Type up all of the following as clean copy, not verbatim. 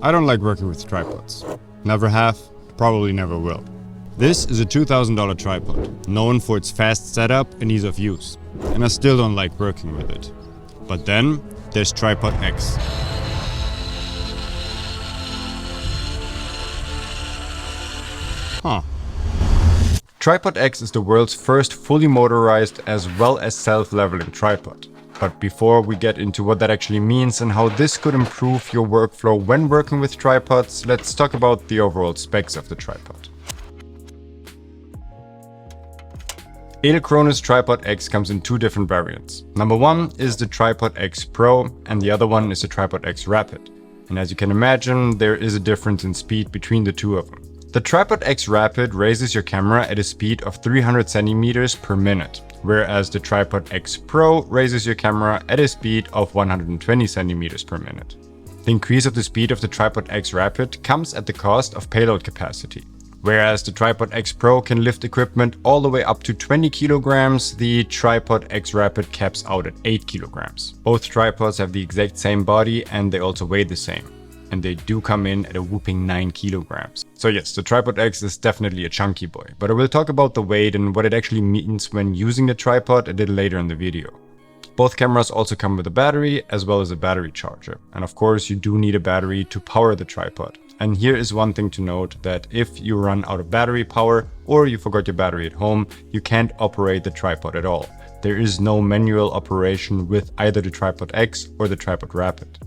I don't like working with tripods. Never have, probably never will. This is a $2,000 tripod, known for its fast setup and ease of use, and I still don't like working with it. But then, there's Tripod X. Tripod X is the world's first fully motorized as well as self-leveling tripod. But before we get into what that actually means and how this could improve your workflow when working with tripods, let's talk about the overall specs of the tripod. Edelkrone's Tripod X comes in two different variants. Number one is the Tripod X Pro and the other one is the Tripod X Rapid. And as you can imagine, there is a difference in speed between the two of them. The Tripod X Rapid raises your camera at a speed of 300 centimeters per minute, whereas the Tripod X Pro raises your camera at a speed of 120 centimeters per minute. The increase of the speed of the Tripod X Rapid comes at the cost of payload capacity. Whereas the Tripod X Pro can lift equipment all the way up to 20 kilograms, the Tripod X Rapid caps out at 8 kilograms. Both tripods have the exact same body and they also weigh the same. And they do come in at a whooping 9 kilograms. So yes, the Tripod X is definitely a chunky boy, but I will talk about the weight and what it actually means when using the tripod a little later in the video. Both cameras also come with a battery as well as a battery charger. And of course you do need a battery to power the tripod. And here is one thing to note, that if you run out of battery power or you forgot your battery at home, you can't operate the tripod at all. There is no manual operation with either the Tripod X or the Tripod Rapid.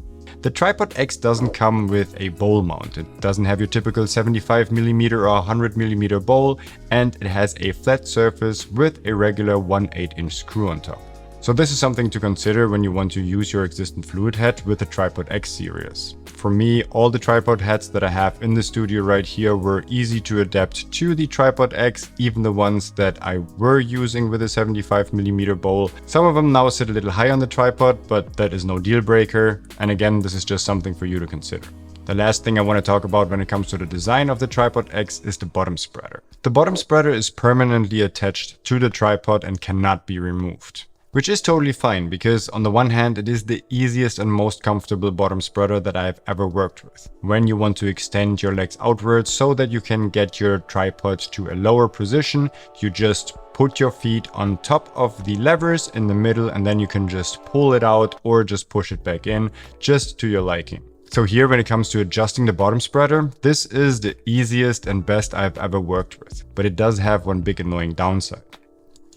The Tripod X doesn't come with a bowl mount. It doesn't have your typical 75mm or 100mm bowl, and it has a flat surface with a regular 1/8" screw on top. So this is something to consider when you want to use your existing fluid head with the Tripod X series. For me, all the tripod heads that I have in the studio right here were easy to adapt to the Tripod X, even the ones that I were using with a 75mm bowl. Some of them now sit a little high on the tripod, but that is no deal breaker. And again, this is just something for you to consider. The last thing I want to talk about when it comes to the design of the Tripod X is the bottom spreader. The bottom spreader is permanently attached to the tripod and cannot be removed. Which is totally fine, because on the one hand it is the easiest and most comfortable bottom spreader that I've ever worked with. When you want to extend your legs outwards so that you can get your tripod to a lower position, you just put your feet on top of the levers in the middle and then you can just pull it out or just push it back in, just to your liking. So here, when it comes to adjusting the bottom spreader, this is the easiest and best I've ever worked with. But it does have one big annoying downside.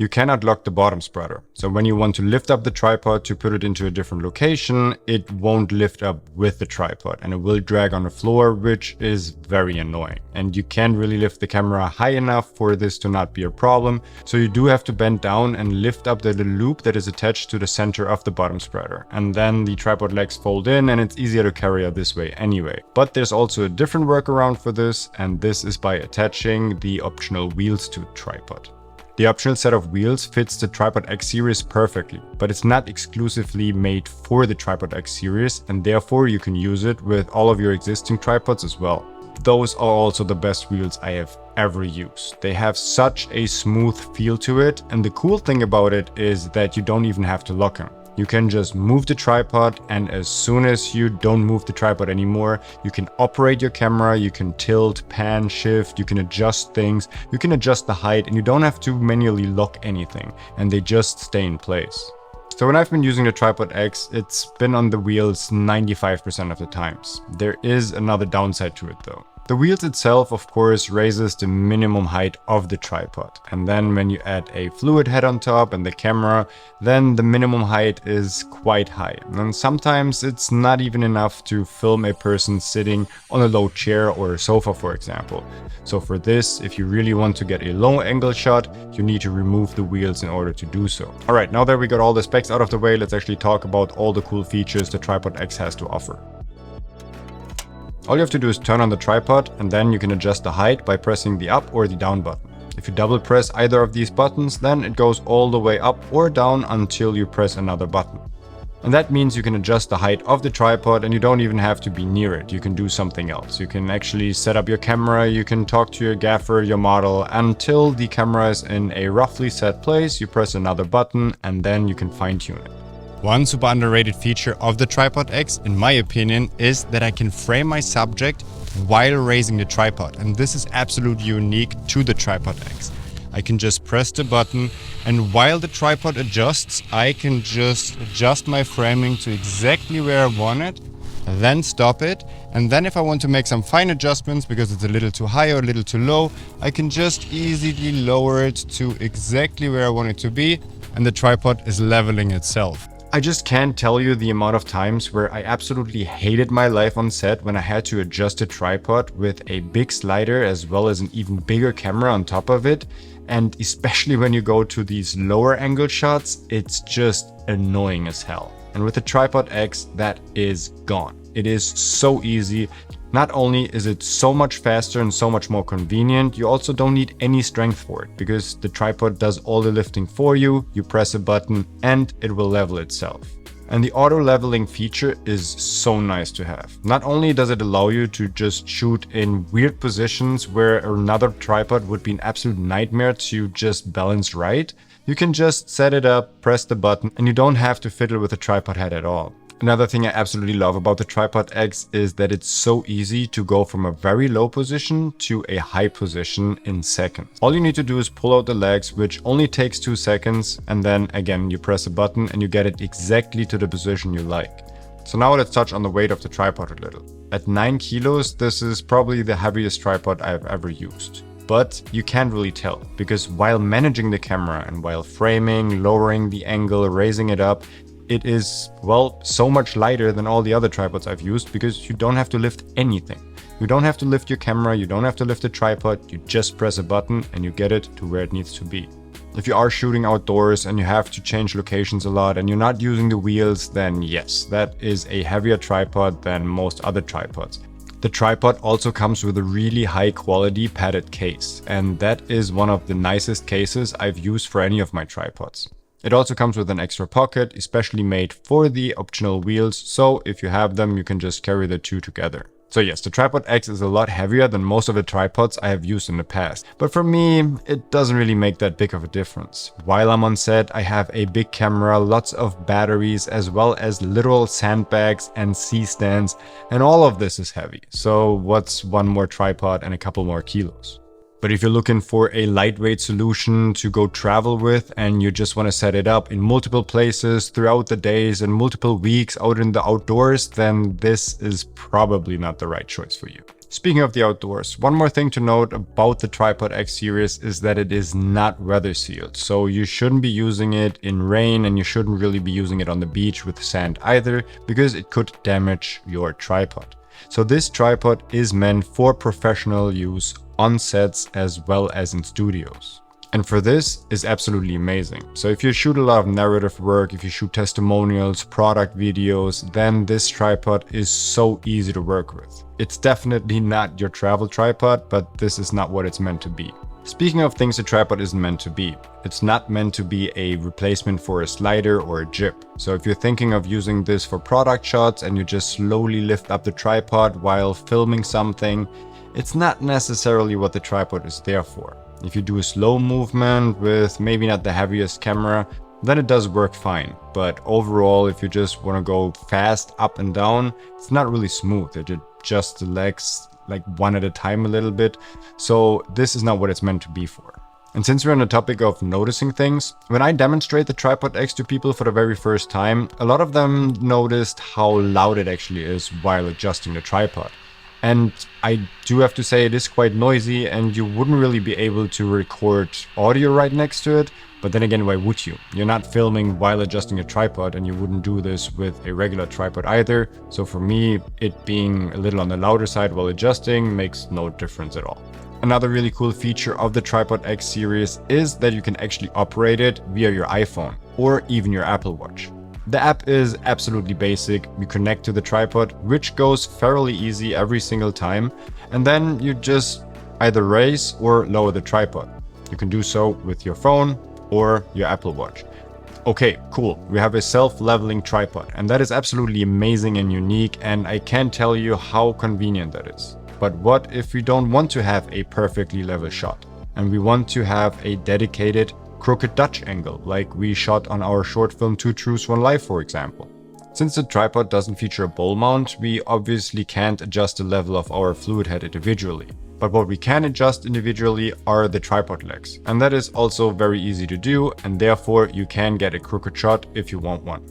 You cannot lock the bottom spreader. So when you want to lift up the tripod to put it into a different location, it won't lift up with the tripod and it will drag on the floor, which is very annoying. And you can't really lift the camera high enough for this to not be a problem. So you do have to bend down and lift up the little loop that is attached to the center of the bottom spreader. And then the tripod legs fold in and it's easier to carry out this way anyway. But there's also a different workaround for this, and this is by attaching the optional wheels to the tripod. The optional set of wheels fits the Tripod X series perfectly, but it's not exclusively made for the Tripod X series, and therefore you can use it with all of your existing tripods as well. Those are also the best wheels I have ever used. They have such a smooth feel to it, and the cool thing about it is that you don't even have to lock them. You can just move the tripod, and as soon as you don't move the tripod anymore, you can operate your camera, you can tilt, pan, shift, you can adjust things, you can adjust the height, and you don't have to manually lock anything, and they just stay in place. So when I've been using the Tripod X, it's been on the wheels 95% of the times. There is another downside to it though. The wheels itself, of course, raises the minimum height of the tripod. And then when you add a fluid head on top and the camera, then the minimum height is quite high. And sometimes it's not even enough to film a person sitting on a low chair or a sofa, for example. So for this, if you really want to get a low angle shot, you need to remove the wheels in order to do so. All right, now that we got all the specs out of the way, let's actually talk about all the cool features the Tripod X has to offer. All you have to do is turn on the tripod, and then you can adjust the height by pressing the up or the down button. If you double press either of these buttons, then it goes all the way up or down until you press another button. And that means you can adjust the height of the tripod and you don't even have to be near it. You can do something else. You can actually set up your camera, you can talk to your gaffer, your model, until the camera is in a roughly set place. You press another button and then you can fine tune it. One super underrated feature of the Tripod X, in my opinion, is that I can frame my subject while raising the tripod. And this is absolutely unique to the Tripod X. I can just press the button, and while the tripod adjusts, I can just adjust my framing to exactly where I want it, then stop it. And then if I want to make some fine adjustments because it's a little too high or a little too low, I can just easily lower it to exactly where I want it to be, and the tripod is leveling itself. I just can't tell you the amount of times where I absolutely hated my life on set when I had to adjust a tripod with a big slider as well as an even bigger camera on top of it. And especially when you go to these lower angle shots, it's just annoying as hell. And with the Tripod X, that is gone. It is so easy. Not only is it so much faster and so much more convenient, you also don't need any strength for it because the tripod does all the lifting for you. You press a button and it will level itself. And the auto leveling feature is so nice to have. Not only does it allow you to just shoot in weird positions where another tripod would be an absolute nightmare to just balance right, you can just set it up, press the button, and you don't have to fiddle with the tripod head at all. Another thing I absolutely love about the Tripod X is that it's so easy to go from a very low position to a high position in seconds. All you need to do is pull out the legs, which only takes 2 seconds, and then again you press a button and you get it exactly to the position you like. So now let's touch on the weight of the tripod a little. At 9 kilos, this is probably the heaviest tripod I've ever used. But you can't really tell, because while managing the camera and while framing, lowering the angle, raising it up, it is, well, so much lighter than all the other tripods I've used because you don't have to lift anything. You don't have to lift your camera, you don't have to lift the tripod, you just press a button and you get it to where it needs to be. If you are shooting outdoors and you have to change locations a lot and you're not using the wheels, then yes, that is a heavier tripod than most other tripods. The tripod also comes with a really high quality padded case, and that is one of the nicest cases I've used for any of my tripods. It also comes with an extra pocket, especially made for the optional wheels, so if you have them, you can just carry the two together. So yes, the Tripod X is a lot heavier than most of the tripods I have used in the past, but for me, it doesn't really make that big of a difference. While I'm on set, I have a big camera, lots of batteries, as well as literal sandbags and C-stands, and all of this is heavy. So what's one more tripod and a couple more kilos? But if you're looking for a lightweight solution to go travel with and you just want to set it up in multiple places throughout the days and multiple weeks out in the outdoors, then this is probably not the right choice for you. Speaking of the outdoors, one more thing to note about the Tripod X series is that it is not weather sealed. So you shouldn't be using it in rain and you shouldn't really be using it on the beach with sand either, because it could damage your tripod. So this tripod is meant for professional use on sets as well as in studios. And for this is absolutely amazing. So if you shoot a lot of narrative work, if you shoot testimonials, product videos, then this tripod is so easy to work with. It's definitely not your travel tripod, but this is not what it's meant to be. Speaking of things a tripod isn't meant to be, it's not meant to be a replacement for a slider or a jib. So if you're thinking of using this for product shots and you just slowly lift up the tripod while filming something, it's not necessarily what the tripod is there for. If you do a slow movement with maybe not the heaviest camera, then it does work fine. But overall, if you just want to go fast up and down, it's not really smooth. It adjusts the legs like one at a time a little bit. So this is not what it's meant to be for. And since we're on the topic of noticing things, when I demonstrate the Tripod X to people for the very first time, a lot of them noticed how loud it actually is while adjusting the tripod. And I do have to say it is quite noisy and you wouldn't really be able to record audio right next to it. But then again, why would you? You're not filming while adjusting a tripod and you wouldn't do this with a regular tripod either. So for me, it being a little on the louder side while adjusting makes no difference at all. Another really cool feature of the Tripod X series is that you can actually operate it via your iPhone or even your Apple Watch. The app is absolutely basic. You connect to the tripod, which goes fairly easy every single time, and then you just either raise or lower the tripod. You can do so with your phone or your Apple Watch. Okay, cool. We have a self-leveling tripod, and that is absolutely amazing and unique, and I can't tell you how convenient that is. But what if we don't want to have a perfectly level shot, and we want to have a dedicated crooked Dutch angle, like we shot on our short film 2 Truths 1 Lie, for example. Since the tripod doesn't feature a bowl mount, we obviously can't adjust the level of our fluid head individually. But what we can adjust individually are the tripod legs, and that is also very easy to do, and therefore you can get a crooked shot if you want one.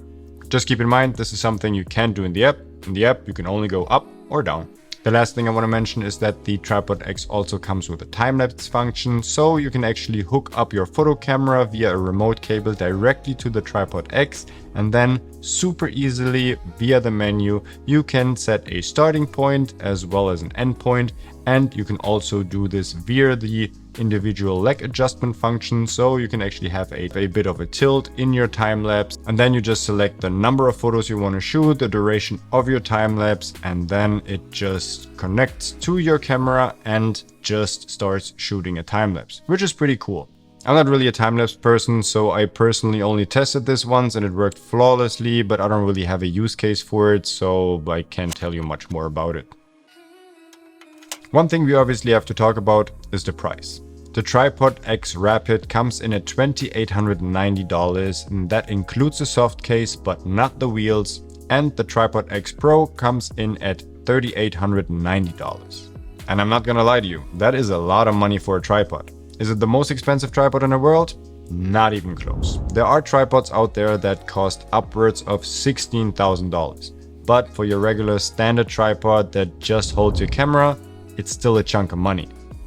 Just keep in mind, this is something you can't do in the app. In the app, you can only go up or down. The last thing I want to mention is that the Tripod X also comes with a time-lapse function, so you can actually hook up your photo camera via a remote cable directly to the Tripod X, and then super easily via the menu you can set a starting point as well as an end point, and you can also do this via the individual leg adjustment function, so you can actually have a bit of a tilt in your time lapse, and then you just select the number of photos you want to shoot, the duration of your time lapse, and then it just connects to your camera and just starts shooting a time lapse, which is pretty cool. I'm not really a time-lapse person, so I personally only tested this once and it worked flawlessly, but I don't really have a use case for it, so I can't tell you much more about it. One thing we obviously have to talk about is the price. The Tripod X Rapid comes in at $2,890, and that includes the soft case but not the wheels, and the Tripod X Pro comes in at $3,890. And I'm not gonna lie to you, that is a lot of money for a tripod. Is it the most expensive tripod in the world? Not even close. There are tripods out there that cost upwards of $16,000. But for your regular standard tripod that just holds your camera, it's still a chunk of money.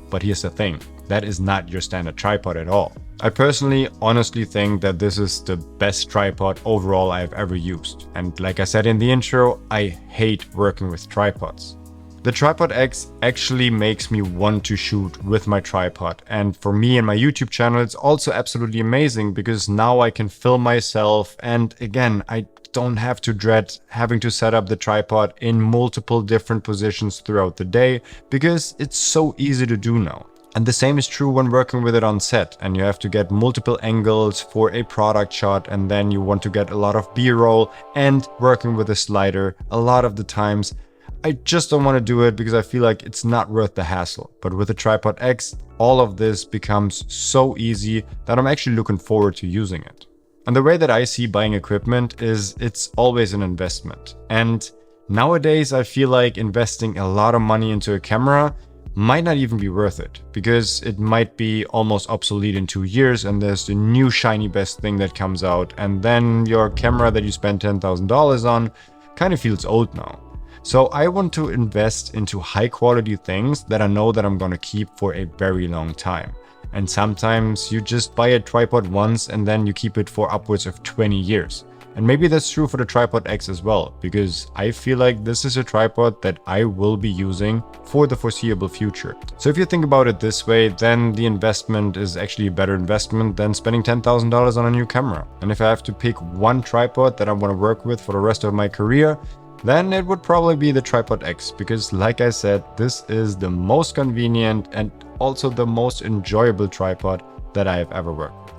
But here's the thing, that is not your standard tripod at all. I personally honestly think that this is the best tripod overall I've ever used. And like I said in the intro, I hate working with tripods. The Tripod X actually makes me want to shoot with my tripod, and for me and my YouTube channel it's also absolutely amazing because now I can film myself, and again I don't have to dread having to set up the tripod in multiple different positions throughout the day because it's so easy to do now. And the same is true when working with it on set and you have to get multiple angles for a product shot, and then you want to get a lot of B-roll, and working with a slider a lot of the times I just don't want to do it because I feel like it's not worth the hassle. But with the Tripod X, all of this becomes so easy that I'm actually looking forward to using it. And the way that I see buying equipment is it's always an investment. And nowadays I feel like investing a lot of money into a camera might not even be worth it, because it might be almost obsolete in 2 years and there's the new shiny best thing that comes out, and then your camera that you spent $10,000 on kind of feels old now. So I want to invest into high quality things that I know that I'm gonna keep for a very long time. And sometimes you just buy a tripod once and then you keep it for upwards of 20 years. And maybe that's true for the Tripod X as well, because I feel like this is a tripod that I will be using for the foreseeable future. So if you think about it this way, then the investment is actually a better investment than spending $10,000 on a new camera. And if I have to pick one tripod that I want to work with for the rest of my career, then it would probably be the Tripod X, because like I said, this is the most convenient and also the most enjoyable tripod that I have ever worked with.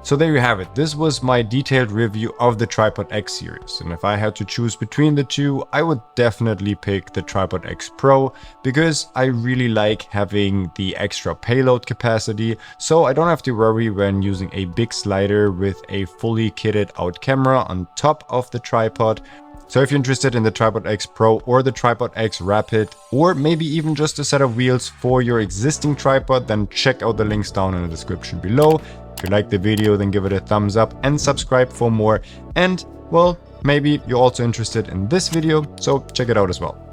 So there you have it. This was my detailed review of the Tripod X series. And if I had to choose between the two, I would definitely pick the Tripod X Pro, because I really like having the extra payload capacity, so I don't have to worry when using a big slider with a fully kitted out camera on top of the tripod. So if you're interested in the Tripod X Pro or the Tripod X Rapid, or maybe even just a set of wheels for your existing tripod, then check out the links down in the description below. If you liked the video, then give it a thumbs up and subscribe for more. And well, maybe you're also interested in this video, so check it out as well.